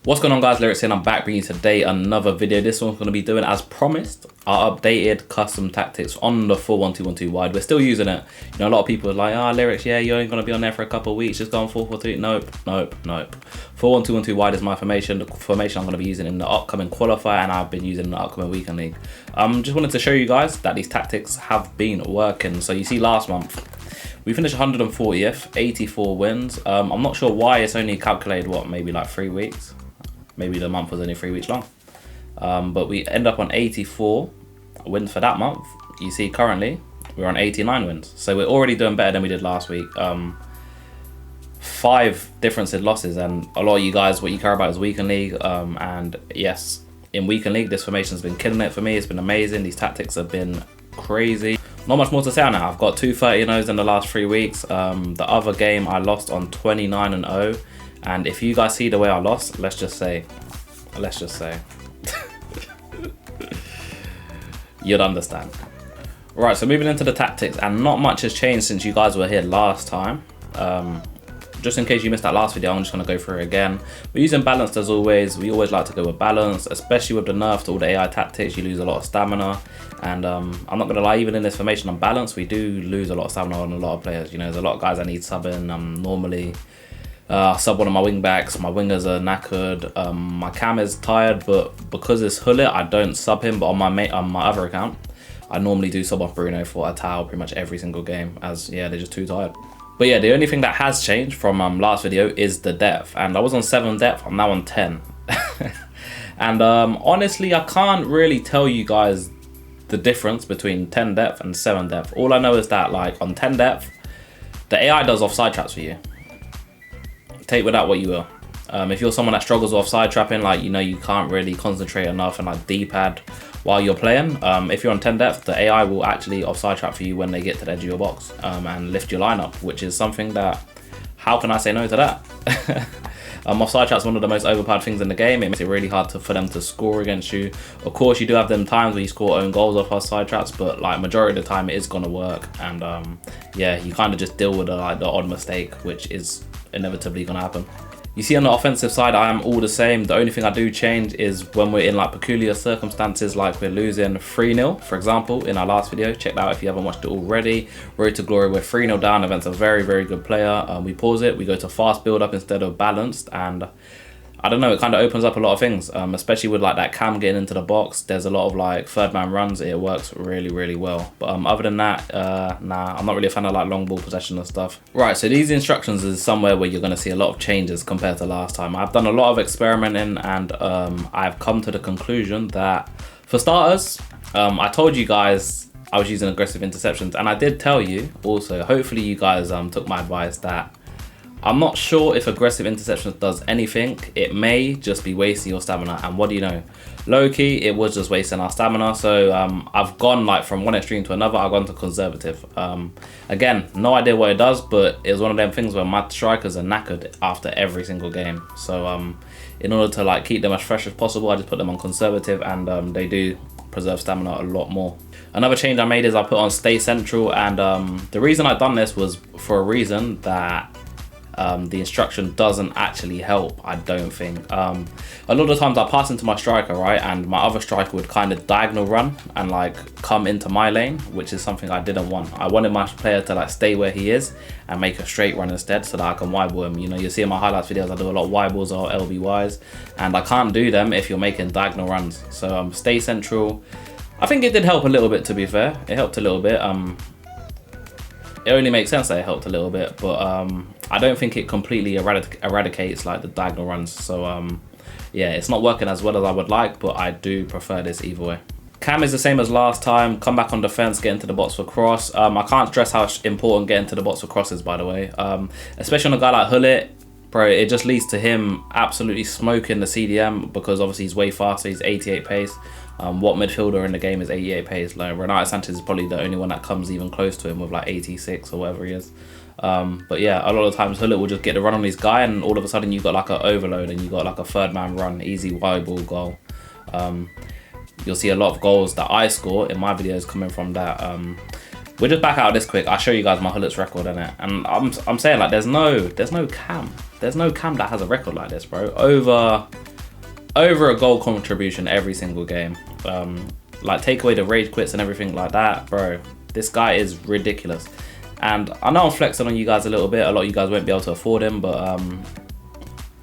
What's going on, guys? Lyrics here, and I'm back bringing you today another video. This one's going to be doing, as promised, our updated custom tactics on the 4-1-2-1-2 wide. We're still using it. You know, a lot of people are like, Lyrics, yeah, you're only going to be on there for a couple of weeks, just going 4-4-2. Nope. 4-1-2-1-2 wide is my formation, the formation I'm going to be using in the upcoming qualifier, and I've been using in the upcoming weekend league. Just wanted to show you guys that these tactics have been working. So you see last month, we finished 140th, 84 wins. I'm not sure why it's only calculated, what, maybe like 3 weeks? Maybe the month was only 3 weeks long. But we end up on 84 wins for that month. You see currently we're on 89 wins. So we're already doing better than we did last week. 5 different losses, and a lot of you guys, what you care about is weekend league. And yes, in weekend league, this formation's been killing it for me. It's been amazing. These tactics have been crazy. Not much more to say now. I've got 2 30-0s in the last 3 weeks. The other game I lost on 29-0. And if you guys see the way I lost, let's just say, you'd understand. Right, so moving into the tactics, and not much has changed since you guys were here last time. Just in case you missed that last video, I'm just going to go through it again. We're using balanced as always. We always like to go with balance, especially with the nerf to all the AI tactics. You lose a lot of stamina, and I'm not going to lie, even in this formation on balance, we do lose a lot of stamina on a lot of players. You know, there's a lot of guys that need subbing. Normally sub one of my wing backs, my wingers are knackered, my cam is tired, but because it's Hullet, I don't sub him. But on my other account, I normally do sub off Bruno for a towel pretty much every single game, as yeah, they're just too tired. But yeah, the only thing that has changed from last video is the depth, and I was on 7 depth, I'm now on 10. And honestly, I can't really tell you guys the difference between 10 depth and 7 depth. All I know is that, like, on 10 depth, the AI does offside traps for you. Take with that what you will. If you're someone that struggles with offside trapping, like, you know, you can't really concentrate enough and like D-pad while you're playing, if you're on 10 depth, the AI will actually offside trap for you when they get to the edge of your box, and lift your lineup, which is something that, how can I say no to that? Offside trap's one of the most overpowered things in the game. It makes it really hard for them to score against you. Of course, you do have them times where you score own goals off offside traps, but like majority of the time it is gonna work. And yeah, you kind of just deal with the odd mistake, which is inevitably gonna happen. You see, on the offensive side, I am all the same. The only thing I do change is when we're in like peculiar circumstances, like we're losing 3-0, for example, in our last video. Check that out if you haven't watched it already. Road to Glory, we're 3-0 down against a very, very good player. We pause it, we go to fast build up instead of balanced, and I don't know, it kind of opens up a lot of things, especially with like that cam getting into the box. There's a lot of like third man runs. It works really, really well. But other than that, nah, I'm not really a fan of like long ball possession and stuff. Right, so these instructions is somewhere where you're going to see a lot of changes compared to last time. I've done a lot of experimenting, and I've come to the conclusion that, for starters, I told you guys I was using aggressive interceptions, and I did tell you also, hopefully you guys took my advice, that I'm not sure if aggressive interceptions does anything. It may just be wasting your stamina, and what do you know? Low-key, it was just wasting our stamina. So I've gone like from one extreme to another. I've gone to conservative. Again, no idea what it does, but it was one of them things where my strikers are knackered after every single game. So in order to like keep them as fresh as possible, I just put them on conservative, and they do preserve stamina a lot more. Another change I made is I put on stay central, and the reason I've done this was for a reason that the instruction doesn't actually help, I don't think. A lot of the times I pass into my striker, right, and my other striker would kind of diagonal run and like come into my lane, which is something I didn't want. I wanted my player to like stay where he is and make a straight run instead, so that I can wide ball him. You know, you see in my highlights videos I do a lot of wide balls or LBYs, and I can't do them if you're making diagonal runs. So stay central. I think it did help a little bit, to be fair. It helped a little bit. It only makes sense that it helped a little bit, but I don't think it completely eradicates like the diagonal runs. So yeah, it's not working as well as I would like, but I do prefer this either way. Cam is the same as last time. Come back on defense, get into the box for cross. I can't stress how important getting to the box for cross is, by the way. Especially on a guy like Hullet, bro, it just leads to him absolutely smoking the CDM, because obviously he's way faster. He's 88 pace. What midfielder in the game is 88 pace? Like, Renato Sanchez is probably the only one that comes even close to him with like 86 or whatever he is. But yeah, a lot of times Hullet will just get the run on this guy, and all of a sudden you got like an overload, and you got like a third man run, easy wide ball goal. You'll see a lot of goals that I score in my videos coming from that. We're just back out of this quick. I'll show you guys my Hullet's record in it, and I'm saying, like, there's no cam that has a record like this, bro. Over over a goal contribution every single game. Like take away the rage quits and everything like that, bro. This guy is ridiculous. And I know I'm flexing on you guys a little bit. A lot of you guys won't be able to afford him, but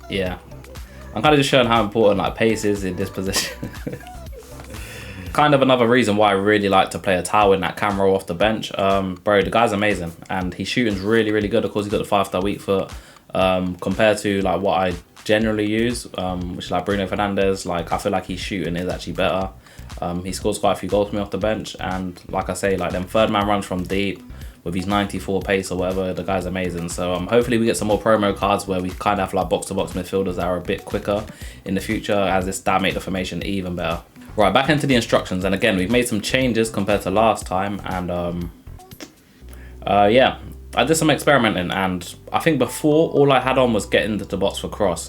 yeah. I'm kind of just showing how important like pace is in this position. Kind of another reason why I really like to play a tower in that cam roll off the bench. Bro, the guy's amazing and his shooting's really, really good. Of course, he's got the 5-star weak foot. Compared to like what I generally use, which is like Bruno Fernandes, like I feel like his shooting is actually better. He scores quite a few goals for me off the bench, and like I say, like them third man runs from deep with his 94 pace or whatever, the guy's amazing. So hopefully we get some more promo cards where we kind of have like box-to-box midfielders that are a bit quicker in the future, as that make the formation even better. Right, back into the instructions, and again we've made some changes compared to last time, and yeah, I did some experimenting, and I think before all I had on was get into the box for cross.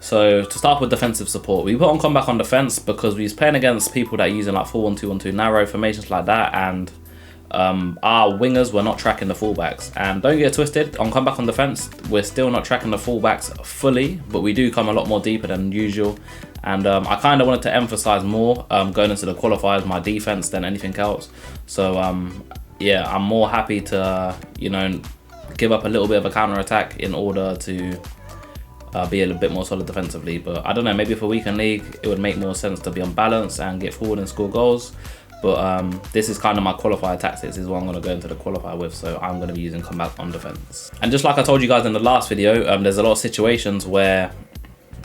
So to start with defensive support, we put on comeback on defense because we was playing against people that are using like 4-1-2-1-2 narrow formations like that, and our wingers were not tracking the fullbacks. And don't get twisted, on comeback on defense, we're still not tracking the fullbacks fully, but we do come a lot more deeper than usual. And I kind of wanted to emphasize more going into the qualifiers my defense than anything else. So yeah, I'm more happy to you know, give up a little bit of a counter attack in order to be a little bit more solid defensively. But I don't know, maybe for weekend league it would make more sense to be on balance and get forward and score goals. But this is kind of my qualifier tactics. This is what I'm going to go into the qualifier with, so I'm going to be using comeback on defense. And just like I told you guys in the last video, there's a lot of situations where,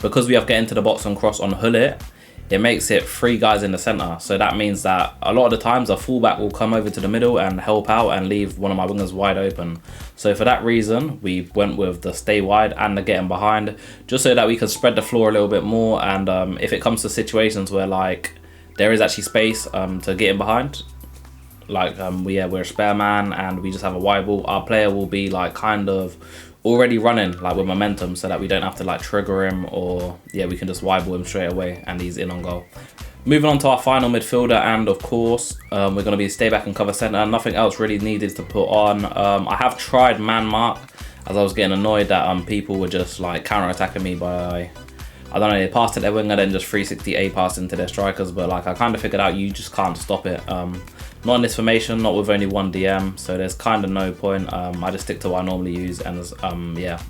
because we have get into the box and cross on Hullet, it makes it 3 guys in the center. So that means that a lot of the times a fullback will come over to the middle and help out and leave one of my wingers wide open. So for that reason, we went with the stay wide and the getting behind, just so that we can spread the floor a little bit more. And if it comes to situations where like there is actually space to get in behind, like we're a spare man and we just have a wide ball, our player will be like kind of already running like with momentum, so that we don't have to like trigger him, or yeah, we can just wide ball him straight away and he's in on goal. Moving on to our final midfielder, and of course we're going to be stay back and cover centre. Nothing else really needed to put on. I have tried man mark, as I was getting annoyed that people were just like counter attacking me by, I don't know, they passed to their winger then just 360 A pass into their strikers. But like I kind of figured out you just can't stop it. Not in this formation, not with only one DM, so there's kind of no point. I just stick to what I normally use, and yeah,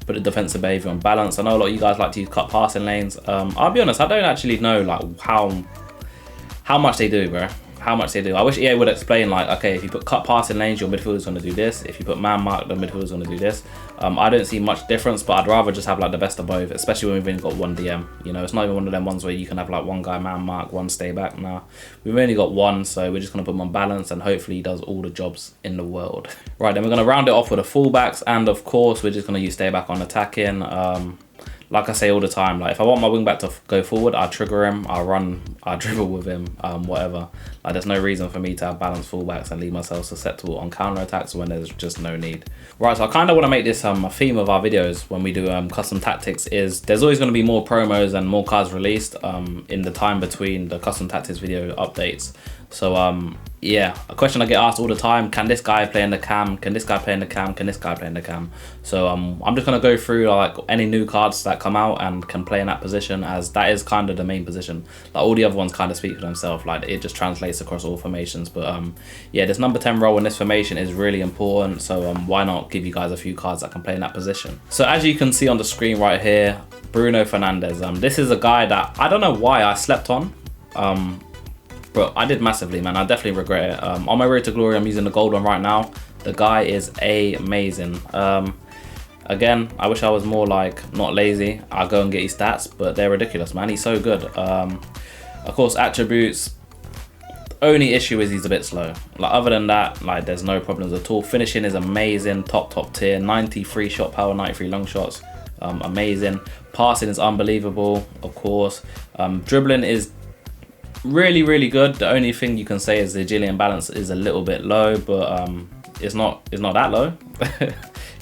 put the defensive behaviour on balance. I know a lot of you guys like to use cut passing lanes. I'll be honest, I don't actually know like how much they do, bro. How much they do. I wish EA would explain like, okay, if you put cut passing lanes, your midfielder's going to do this. If you put man mark, the midfielder's going to do this. I don't see much difference, but I'd rather just have like the best of both, especially when we've only got one DM. You know, it's not even one of them ones where you can have like one guy man mark, one stay back. Nah, we've only got one, so we're just going to put him on balance, and hopefully he does all the jobs in the world. Right, then we're going to round it off with the fullbacks, and of course we're just going to use stay back on attacking. Like I say all the time, like if I want my wing back to go forward, I trigger him, I run, I dribble with him, whatever. Like there's no reason for me to have balanced fullbacks and leave myself susceptible on counter attacks when there's just no need. Right, so I kind of want to make this a theme of our videos when we do custom tactics, is there's always going to be more promos and more cards released in the time between the custom tactics video updates. So yeah, a question I get asked all the time: can this guy play in the cam? Can this guy play in the cam? Can this guy play in the cam? So I'm just gonna go through like any new cards that come out and can play in that position, as that is kind of the main position. Like all the other ones kind of speak for themselves. Like it just translates across all formations. But yeah, this number 10 role in this formation is really important. So why not give you guys a few cards that can play in that position? So as you can see on the screen right here, Bruno Fernandes. This is a guy that I don't know why I slept on. But I did massively, man. I definitely regret it. On my road to glory, I'm using the gold one right now. The guy is amazing. Again, I wish I was more like not lazy. I'll go and get his stats, but they're ridiculous, man. He's so good. Of course, attributes. The only issue is he's a bit slow. Like other than that, like there's no problems at all. Finishing is amazing, top tier. 93 shot power, 93 long shots. Amazing. Passing is unbelievable, of course. Dribbling is really good. The only thing you can say is the agility and balance is a little bit low, but it's not that low.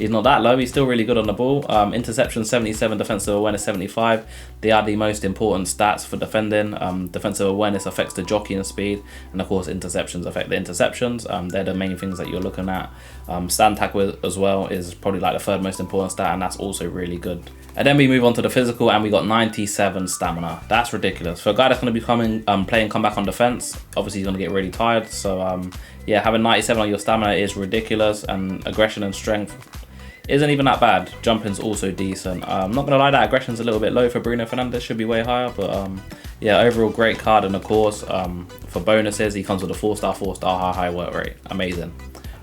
He's not that low. He's still really good on the ball. Interception 77, defensive awareness 75. They are the most important stats for defending. Defensive awareness affects the jockeying speed, and of course interceptions affect the interceptions. They're the main things that you're looking at. Stand tackle as well is probably like the third most important stat, and that's also really good. And then we move on to the physical, and we got 97 stamina. That's ridiculous. For a guy that's going to be playing comeback on defense, obviously he's going to get really tired. So yeah, having 97 on your stamina is ridiculous, and aggression and strength isn't even that bad. Jumping's also decent. I'm not going to lie, that aggression's a little bit low for Bruno Fernandes, should be way higher. But yeah, overall great card, and of course for bonuses, he comes with a 4-star, 4-star high work rate. Amazing.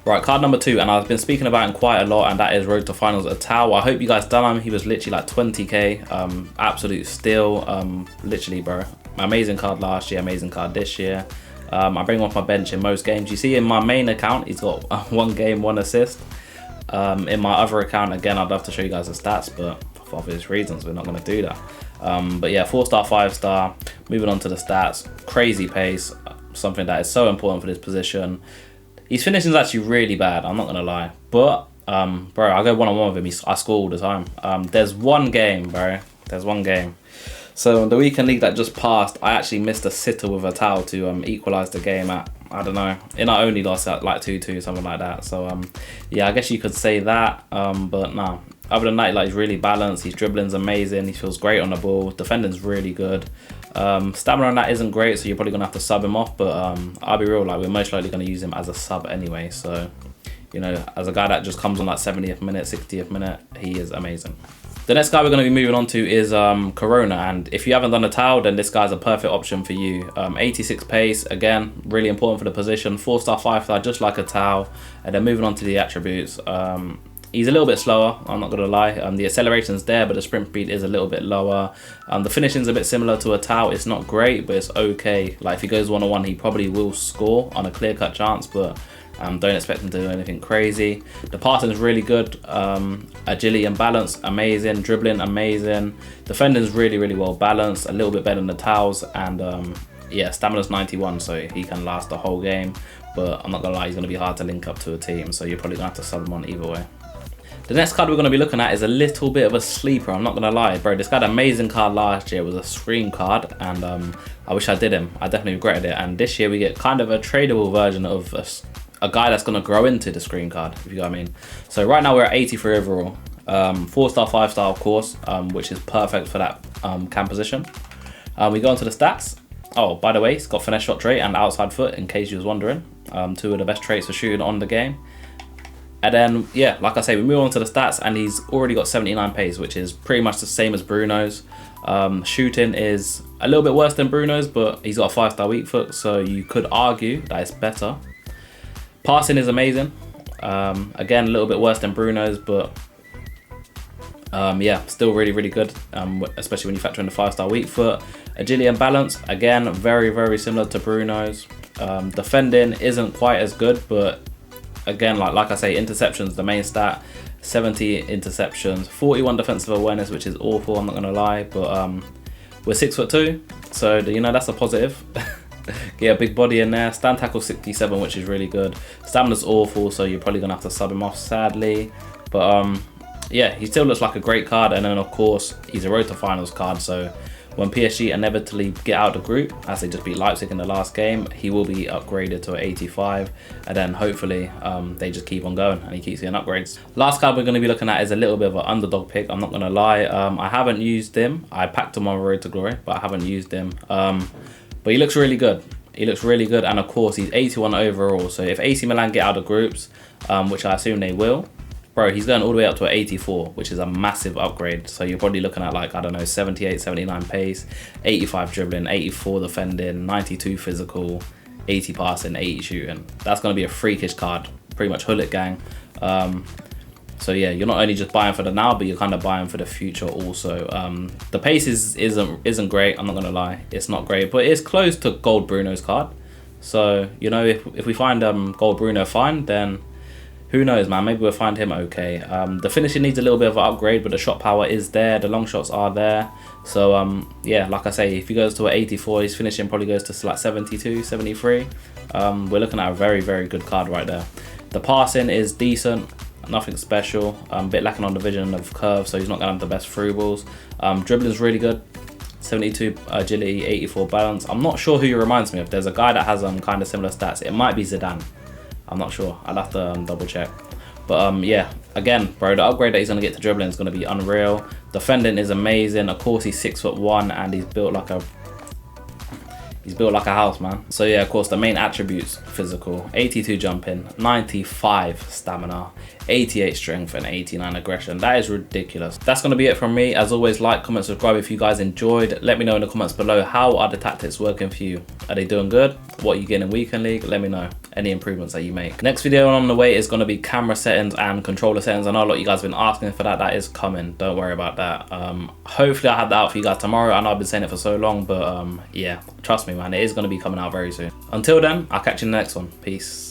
Right, card number 2, and I've been speaking about him quite a lot, and that is Road to Finals Atao. I hope you guys done him. He was literally like 20k, absolute steal, literally, bro. Amazing card last year, amazing card this year. I bring him off my bench in most games. You see in my main account, he's got 1 game, 1 assist. In my other account, again, I'd love to show you guys the stats, but for obvious reasons, we're not going to do that. But yeah, 4-star, 5-star. Moving on to the stats, crazy pace, something that is so important for this position. His finishing is actually really bad, I'm not going to lie. But, bro, I go one-on-one with him. I score all the time. There's one game, bro. There's one game. So, in the weekend league that just passed, I actually missed a sitter with a towel to equalise the game at, I don't know. And I only lost at like 2-2, something like that. So, yeah, I guess you could say that. But, nah. Other than that, like, he's really balanced. His dribbling's amazing. He feels great on the ball. Defending's really good. Stamina on that isn't great, so you're probably going to have to sub him off. But I'll be real, like, we're most likely going to use him as a sub anyway. So, you know, as a guy that just comes on like 70th minute, 60th minute, he is amazing. The next guy we're going to be moving on to is Corona, and if you haven't done a towel, then this guy's a perfect option for you. 86 pace, again, really important for the position. 4-star, 5-star, just like a towel. And then moving on to the attributes. He's a little bit slower, I'm not going to lie. The acceleration's there, but the sprint speed is a little bit lower. The finishing's a bit similar to a towel. It's not great, but it's okay. Like, if he goes one-on-one, he probably will score on a clear-cut chance, but don't expect him to do anything crazy. The passing is really good. Agility and balance, amazing. Dribbling, amazing. Defending's really, really well balanced. A little bit better than the towels. And yeah, stamina's 91, so he can last the whole game. But I'm not going to lie, he's going to be hard to link up to a team, so you're probably going to have to sub him on either way. The next card we're going to be looking at is a little bit of a sleeper, I'm not going to lie. Bro, this guy had an amazing card last year. It was a Scream card, and I wish I did him. I definitely regretted it. And this year we get kind of a tradable version of a guy that's going to grow into the Scream card, if you know what I mean. So right now we're at 83 overall. 4-star, 5-star, of course, which is perfect for that cam position. We go on to the stats. Oh, by the way, he's got finesse shot trait and outside foot, in case you was wondering. 2 of the best traits for shooting on the game. And then, yeah, like I say, we move on to the stats, and he's already got 79 pace, which is pretty much the same as Bruno's. Shooting is a little bit worse than Bruno's, but he's got a 5-star weak foot, so you could argue that it's better. Passing is amazing. Again, a little bit worse than Bruno's, but yeah, still really, really good, especially when you factor in the 5-star weak foot. Agility and balance, again, very, very similar to Bruno's. Defending isn't quite as good, but again, like I say, interceptions, the main stat, 70 interceptions, 41 defensive awareness, which is awful, I'm not going to lie, but we're 6'2", so, you know, that's a positive. Get a big body in there. Stand tackle 67, which is really good. Stamina's awful, so you're probably going to have to sub him off, sadly. But yeah, he still looks like a great card, and then, of course, he's a Road to Finals card, so when PSG inevitably get out of the group, as they just beat Leipzig in the last game, he will be upgraded to an 85, and then hopefully they just keep on going and he keeps getting upgrades. Last card we're going to be looking at is a little bit of an underdog pick, I'm not going to lie. I haven't used him. I packed him on Road to Glory, but I haven't used him. But he looks really good. He looks really good, and of course he's 81 overall, so if AC Milan get out of groups, which I assume they will, bro, he's going all the way up to an 84, which is a massive upgrade. So you're probably looking at, like, I don't know, 78, 79 pace, 85 dribbling, 84 defending, 92 physical, 80 passing, 80 shooting. That's going to be a freakish card, pretty much Hullet gang. So yeah, you're not only just buying for the now, but you're kind of buying for the future also. The pace isn't great, I'm not going to lie. It's not great, but it's close to Gold Bruno's card. So, you know, if we find Gold Bruno fine, then who knows, man, maybe we'll find him okay. The finishing needs a little bit of an upgrade, but the shot power is there, the long shots are there. So yeah, like I say, if he goes to an 84, his finishing probably goes to like 72, 73. We're looking at a very, very good card right there. The passing is decent. nothing special. A bit lacking on the vision of curve, so he's not gonna have the best through balls. Dribbling's really good. 72 agility, 84 balance. I'm not sure who he reminds me of. There's a guy that has kind of similar stats. It might be Zidane. I'm not sure. I'll have to double check. But yeah, again, bro, the upgrade that he's gonna get to dribbling is gonna be unreal. Defending is amazing. Of course, he's 6'1" and he's built like a house, man. So yeah, of course, the main attributes: physical, 82 jumping, 95 stamina, 88 strength, and 89 aggression. That is ridiculous. That's gonna be it from me. As always, like, comment, subscribe if you guys enjoyed. Let me know in the comments below, how are the tactics working for you? Are they doing good? What are you getting in weekend league? Let me know any improvements that you make. Next video on the way is going to be camera settings and controller settings. I know a lot of you guys have been asking for that. That is coming. Don't worry about that. Hopefully I'll have that out for you guys tomorrow. I know I've been saying it for so long, but yeah, trust me, man, it is going to be coming out very soon. Until then, I'll catch you in the next one. Peace.